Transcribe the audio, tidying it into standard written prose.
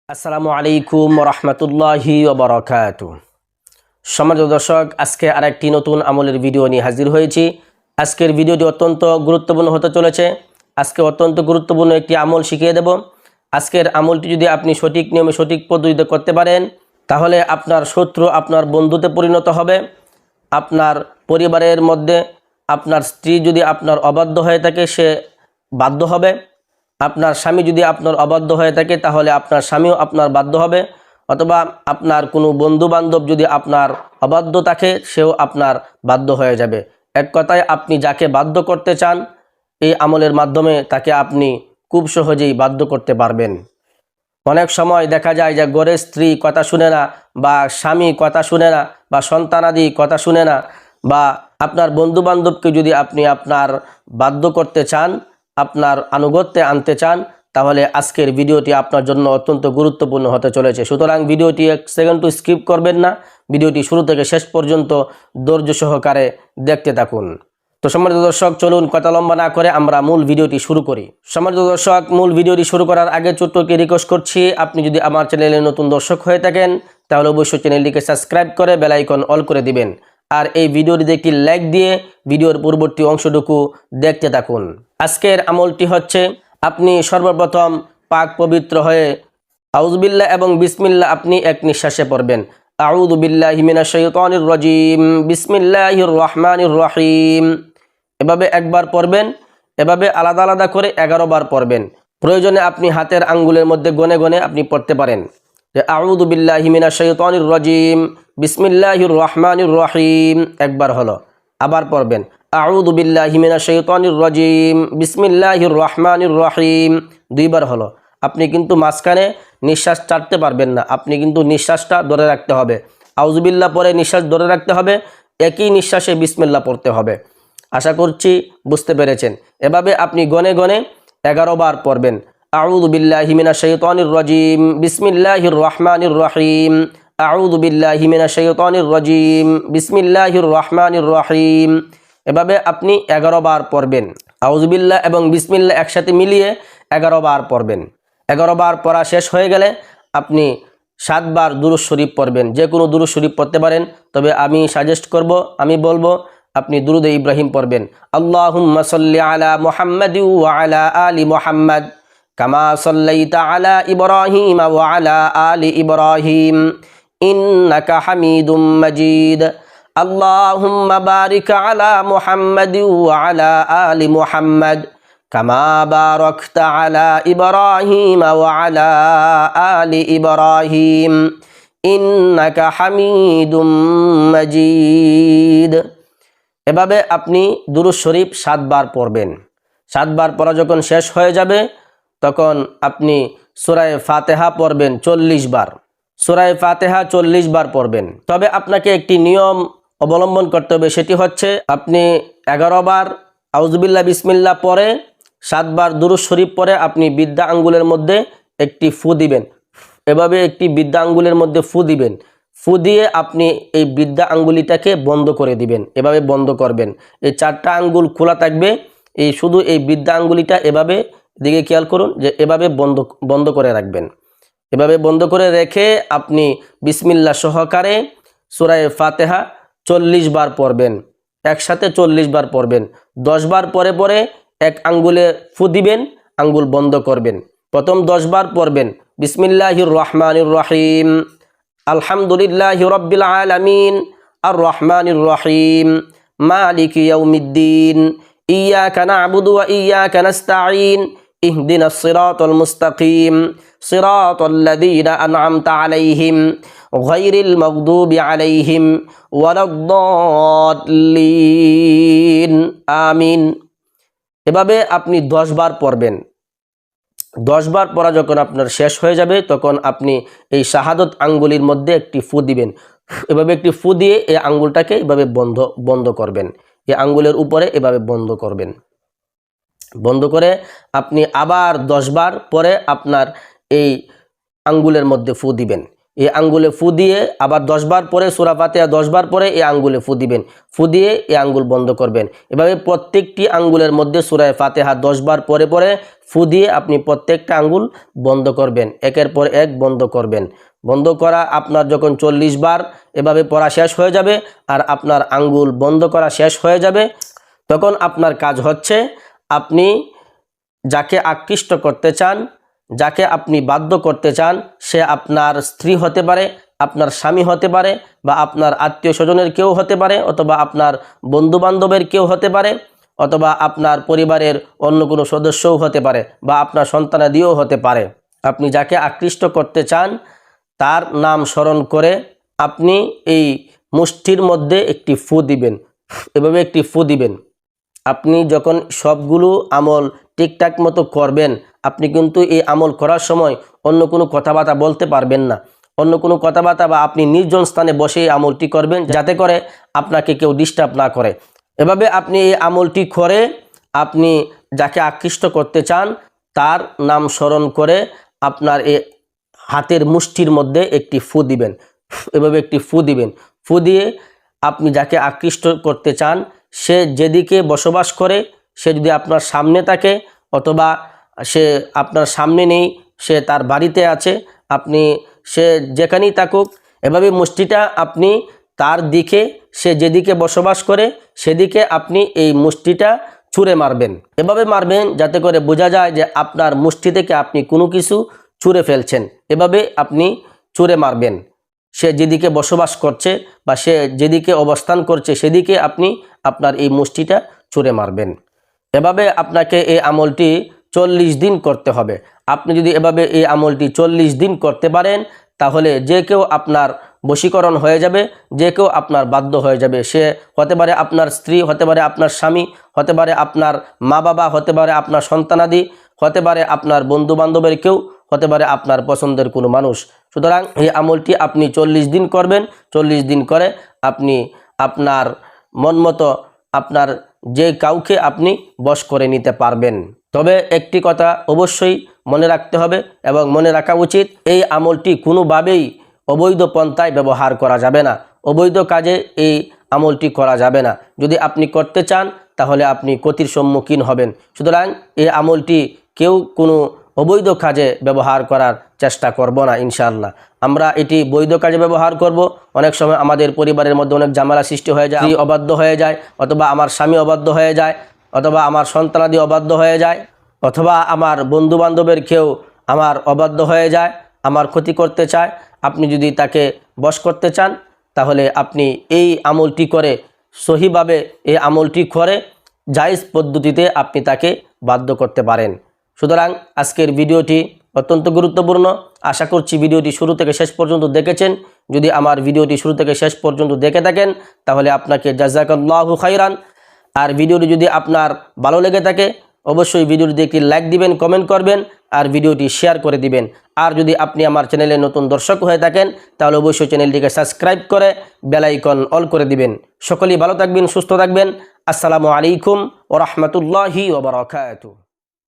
আসসালামু আলাইকুম রহমতুল্লাহি ওবরাকাতুহু। সম্মানিত দর্শক, আজকে আরেকটি নতুন আমলের ভিডিও নিয়ে হাজির হয়েছি। আজকের ভিডিওটি অত্যন্ত গুরুত্বপূর্ণ হতে চলেছে। আজকে অত্যন্ত গুরুত্বপূর্ণ একটি আমল শিখিয়ে দেব। আজকের আমলটি যদি আপনি সঠিক নিয়মে সঠিক পদ্ধতিতে করতে পারেন, তাহলে আপনার শত্রু আপনার বন্ধুতে পরিণত হবে। আপনার পরিবারের মধ্যে আপনার স্ত্রী যদি আপনার অবাধ্য হয়ে থাকে, সে বাধ্য হবে। আপনার স্বামী যদি আপনার অবাধ্য হয়ে থাকে, তাহলে আপনার স্বামীও আপনার বাধ্য হবে। অথবা আপনার কোনো বন্ধু বান্ধব যদি আপনার অবাধ্য থাকে, সেও আপনার বাধ্য হয়ে যাবে। এক কথায়, আপনি যাকে বাধ্য করতে চান, এই আমলের মাধ্যমে তাকে আপনি খুব সহজেই বাধ্য করতে পারবেন। অনেক সময় দেখা যায় যে ঘরের স্ত্রী কথা শুনে না, বা স্বামী কথা শুনে না, বা সন্তানাদি কথা শুনে না, বা আপনার বন্ধু বান্ধবকে যদি আপনি আপনার বাধ্য করতে চান, আপনার আনুগত্যে আনতে চান, তাহলে আজকের ভিডিওটি আপনার জন্য অত্যন্ত গুরুত্বপূর্ণ হতে চলেছে। সুতরাং ভিডিওটি এক সেকেন্ডও স্কিপ করবেন না। ভিডিওটি শুরু থেকে শেষ পর্যন্ত ধৈর্য সহকারে দেখতে থাকুন। তো সম্মানিত দর্শক, চলুন কথা লম্বা না করে আমরা মূল ভিডিওটি শুরু করি। সম্মানিত দর্শক, মূল ভিডিওটি শুরু করার আগে ছোট্ট একটি রিকোয়েস্ট করছি, আপনি যদি আমার চ্যানেলে নতুন দর্শক হয়ে থাকেন, তাহলে অবশ্যই চ্যানেলটিকে সাবস্ক্রাইব করে বেল আইকন অল করে দিবেন। আর এই ভিডিওটিতে একটি লাইক দিয়ে ভিডিওর পূর্ববর্তী অংশটুকু দেখতে থাকুন। আজকের আমলটি হচ্ছে, আপনি সর্বপ্রথম পাক পবিত্র হয়ে আউযুবিল্লাহ এবং বিসমিল্লাহ আপনি এক নিঃশ্বাসে পড়বেন। আউযু বিল্লাহি মিনাশ শাইতানির রাজিম, বিসমিল্লাহির রহমানির রহিম। এভাবে একবার পড়বেন। এভাবে আলাদা আলাদা করে 11 বার পড়বেন। প্রয়োজনে আপনি হাতের আঙ্গুলের মধ্যে গনে গনে আপনি পড়তে পারেন যে আউযু বিল্লাহি মিনাশ শাইতানির রাজিম, বিসমিল্লাহির রহমানির রহিম, একবার হলো। আবার পড়বেন আউযু বিল্লাহি মিনাশ শাইতানির রাজিম, বিসমিল্লাহির রহমানির রহিম, দুইবার হলো। আপনি কিন্তু মাঝখানে নিঃশ্বাস ছাড়তে পারবেন না, আপনি কিন্তু নিঃশ্বাসটা ধরে রাখতে হবে। আউযুবিল্লাহ পরে নিঃশ্বাস ধরে রাখতে হবে, একই নিঃশ্বাসে বিসমিল্লাহ পড়তে হবে। আশা করছি বুঝতে পেরেছেন। এভাবে আপনি গনে গনে 11 বার পড়বেন। আউযু বিল্লাহি মিনাশ শাইতানির রাজিম, বিসমিল্লাহির রহমানির রহিম, আউযু বিল্লাহি মিনাশ শাইতানির রাজিম, বিসমিল্লাহির রহমানির রহিম। এভাবে আপনি 11 বার পড়বেন। আউযু বিল্লাহ এবং বিসমিল্লাহ একসাথে মিলিয়ে 11 বার পড়বেন। 11 বার পড়া শেষ হয়ে গেলে আপনি 7 বার দুরূদ শরীফ পড়বেন। যে কোনো দুরূদ শরীফ পড়তে পারেন, তবে আমি সাজেস্ট করব, আমি বলবো আপনি দুরুদে ইব্রাহিম পড়বেন। আল্লাহুম্মা সাল্লি আলা মুহাম্মাদি ওয়া আলা আলি মুহাম্মাদ কামা সাল্লাইতা আলা ইব্রাহিম ওয়া আলা আলি ইব্রাহিম ইন্নাকা হামিদুম মাজিদ। আল্লাহুম্মা বারিক আলা মুহাম্মাদি ওয়া আলা আলি মুহাম্মাদ কামা বারাকতা আলা ইব্রাহিম ওয়া আলা আলি ইব্রাহিম ইন্নাকা হামিদুম মাজিদ। এভাবে আপনি দুরূদ শরীফ 7 বার পড়বেন। 7 বার পড়া যখন শেষ হয়ে যাবে, তখন আপনি সূরা ফাতিহা পড়বেন 40 বার। সূরা ফাতিহা 40 বার পড়বেন। তবে আপনাকে একটি নিয়ম অবলম্বন করতে হবে, সেটি হচ্ছে আপনি 11 বার আউযুবিল্লাহ বিসমিল্লাহ পড়ে 7 বার দুরূদ শরীফ পড়ে আপনি বৃদ্ধা আঙ্গুলের মধ্যে একটি ফু দিবেন। এভাবে একটি বৃদ্ধা আঙ্গুলের মধ্যে ফু দিবেন। ফু দিয়ে আপনি এই বৃদ্ধা আঙ্গুলিটাকে বন্ধ করে দিবেন। এভাবে বন্ধ করবেন। এই 4টা আঙ্গুল খোলা থাকবে, এই শুধু এই বৃদ্ধা আঙ্গুলিটা এভাবে, দিকে খেয়াল করুন, যে এভাবে বন্ধ করে রাখবেন। এভাবে বন্ধ করে রেখে আপনি বিসমিল্লাহ সহকারে সূরা ফাতিহা 40 বার পড়বেন। একসাথে 40 বার পড়বেন। 10 বার পরে পরে এক আঙ্গুলে ফু দিবেন, আঙ্গুল বন্ধ করবেন। প্রথম 10 বার পড়বেন বিসমিল্লাহির রহমানির রহিম, আলহামদুলিল্লাহি রাব্বিল আলামিন, আর রহমানির রহিম, মালিকি ইয়াউমিদ্দিন, ইয়াকা না'বুদু ওয়া ইয়াকা নাস্তাঈন, ইহদিনাস সিরাতাল মুস্তাকিম, সিরাতাল্লাযীনা আন'আমতা আলাইহিম, গায়রিল মাগদুবি আলাইহিম ওয়ালাদ-দাল্লিন, আমিন। এভাবে আপনি 10 বার পড়বেন। 10 বার পড়া যখন আপনার শেষ হয়ে যাবে, তখন আপনি এই শাহাদত আঙ্গুলির মধ্যে একটি ফু দিবেন। এভাবে একটি ফু দিয়ে এই আঙ্গুলটাকে এভাবে বন্ধ করবেন। এই আঙ্গুলের উপরে এভাবে বন্ধ করবেন। বন্ধ করে আপনি আবার 10 বার পরে আপনার এই আঙ্গুলের মধ্যে ফু দিবেন। এই আঙ্গুলে ফু দিয়ে আবার 10 বার পরে সূরা ফাতিহা 10 বার পরে এই আঙ্গুলে ফু দিবেন, ফু দিয়ে এই আঙ্গুল বন্ধ করবেন। এভাবে প্রত্যেকটি আঙ্গুলের মধ্যে সূরা ফাতিহা 10 বার পরে পরে ফু দিয়ে আপনি প্রত্যেকটা আঙ্গুল বন্ধ করবেন, একের পর এক বন্ধ করবেন। বন্ধ করা আপনার যখন 40 বার এভাবে পড়া শেষ হয়ে যাবে আর আপনার আঙ্গুল বন্ধ করা শেষ হয়ে যাবে, তখন আপনার কাজ হচ্ছে আপনি যাকে আকৃষ্ট করতে চান, যাকে আপনি বাধ্য করতে চান, সে আপনার স্ত্রী হতে পারে, আপনার স্বামী হতে পারে, বা আপনার আত্মীয় স্বজনের কেউ হতে পারে, অথবা আপনার বন্ধু বান্ধবের কেউ হতে পারে, অথবা আপনার পরিবারের অন্য কোনো সদস্যও হতে পারে, বা আপনার সন্তানাদিও হতে পারে। আপনি যাকে আকৃষ্ট করতে চান তার নাম স্মরণ করে আপনি এই মুষ্টির মধ্যে একটি ফু দিবেন, এভাবে একটি ফু দিবেন। আপনি যখন সবগুলো আমল ঠিকঠাক মতো করবেন, আপনি কিন্তু এই আমল করার সময় অন্য কোনো কথাবার্তা বলতে পারবেন না, অন্য কোনো কথাবার্তা, বা আপনি নির্জন স্থানে বসে এই আমলটি করবেন যাতে করে আপনাকে কেউ ডিস্টার্ব না করে। এভাবে আপনি এই আমলটি করে আপনি যাকে আকৃষ্ট করতে চান তার নাম স্মরণ করে আপনার এই হাতের মুষ্টির মধ্যে একটি ফু দিবেন, এভাবে একটি ফু দিবেন। ফু দিয়ে আপনি যাকে আকৃষ্ট করতে চান সে যেদিকে বসবাস করে, সে যদি আপনার সামনে থাকে অথবা সে আপনার সামনে নেই, সে তার বাড়িতে আছে, আপনি সে যেখানেই থাকুক, এভাবে মুষ্টিটা আপনি তার দিকে, সে যেদিকে বসবাস করে সেদিকে আপনি এই মুষ্টিটা ছুঁড়ে মারবেন। এভাবে মারবেন যাতে করে বোঝা যায় যে আপনার মুষ্টি থেকে আপনি কোনো কিছু ছুঁড়ে ফেলছেন। এভাবে আপনি ছুঁড়ে মারবেন, সে যেদিকে বসবাস করছে বা সে যেদিকে অবস্থান করছে সেদিকে আপনি আপনার এই মুষ্টিটা ছুঁড়ে মারবেন। এভাবে আপনাকে এই আমলটি 40 দিন করতে হবে। আপনি যদি এভাবে এই আমলটি 40 দিন করতে পারেন তাহলে যে কেউ আপনার বশীকরণ হয়ে যাবে, যে কেউ আপনার বাধ্য হয়ে যাবে। সে হতে পারে আপনার স্ত্রী, হতে পারে আপনার স্বামী, হতে পারে আপনার মা বাবা, হতে পারে আপনার সন্তানাদি, হতে পারে আপনার বন্ধু বান্ধবের কেউ, হতে পারে আপনার পছন্দের কোনো মানুষ। সুতরাং এই আমলটি আপনি 40 দিন করবেন। 40 দিন করে আপনি আপনার মন মতো আপনার যে কাউকে আপনি বশ করে নিতে পারবেন। তবে একটি কথা অবশ্যই মনে রাখতে হবে এবং মনে রাখা উচিত, এই আমলটি কোনোভাবেই অবৈধ পন্থায় ব্যবহার করা যাবে না, অবৈধ কাজে এই আমলটি করা যাবে না। যদি আপনি করতে চান তাহলে আপনি ক্ষতির সম্মুখীন হবেন। সুতরাং এই আমলটি কেউ কোনো অবৈধ কাজে ব্যবহার করার চেষ্টা করব না ইনশাআল্লাহ। আমরা এটি বৈধ কাজে ব্যবহার করব। অনেক সময় আমাদের পরিবারের মধ্যে অনেক ঝামেলা সৃষ্টি হয়ে যায়, স্ত্রী অবাধ্য হয়ে যায়, অথবা আমার স্বামী অবাধ্য হয়ে যায়, অথবা আমার সন্তানাদি অবাধ্য হয়ে যায়, অথবা আমার বন্ধু বান্ধবের কেউ আমার অবাধ্য হয়ে যায়, আমার ক্ষতি করতে চায়। আপনি যদি তাকে বশ করতে চান তাহলে আপনি এই আমলটি করে, সহিভাবে এই আমলটি করে জায়েজ পদ্ধতিতে আপনি তাকে বাধ্য করতে পারেন। সুতরাং আজকের ভিডিওটি অত্যন্ত গুরুত্বপূর্ণ। আশা করছি ভিডিওটি শুরু থেকে শেষ পর্যন্ত দেখেছেন। যদি আমার ভিডিওটি শুরু থেকে শেষ পর্যন্ত দেখে থাকেন তাহলে আপনাকে জাযাকাল্লাহু খাইরান। আর ভিডিওটি যদি আপনার ভালো লেগে থাকে অবশ্যই ভিডিওটিতে একটি লাইক দিবেন, কমেন্ট করবেন আর ভিডিওটি শেয়ার করে দিবেন। আর যদি আপনি আমার চ্যানেলে নতুন দর্শক হয়ে থাকেন তাহলে অবশ্যই চ্যানেলটিকে সাবস্ক্রাইব করে বেল আইকন অল করে দিবেন। সকলেই ভালো থাকবেন, সুস্থ থাকবেন। আসসালামু আলাইকুম ওয়া রাহমাতুল্লাহি ওয়া বারাকাতুহু।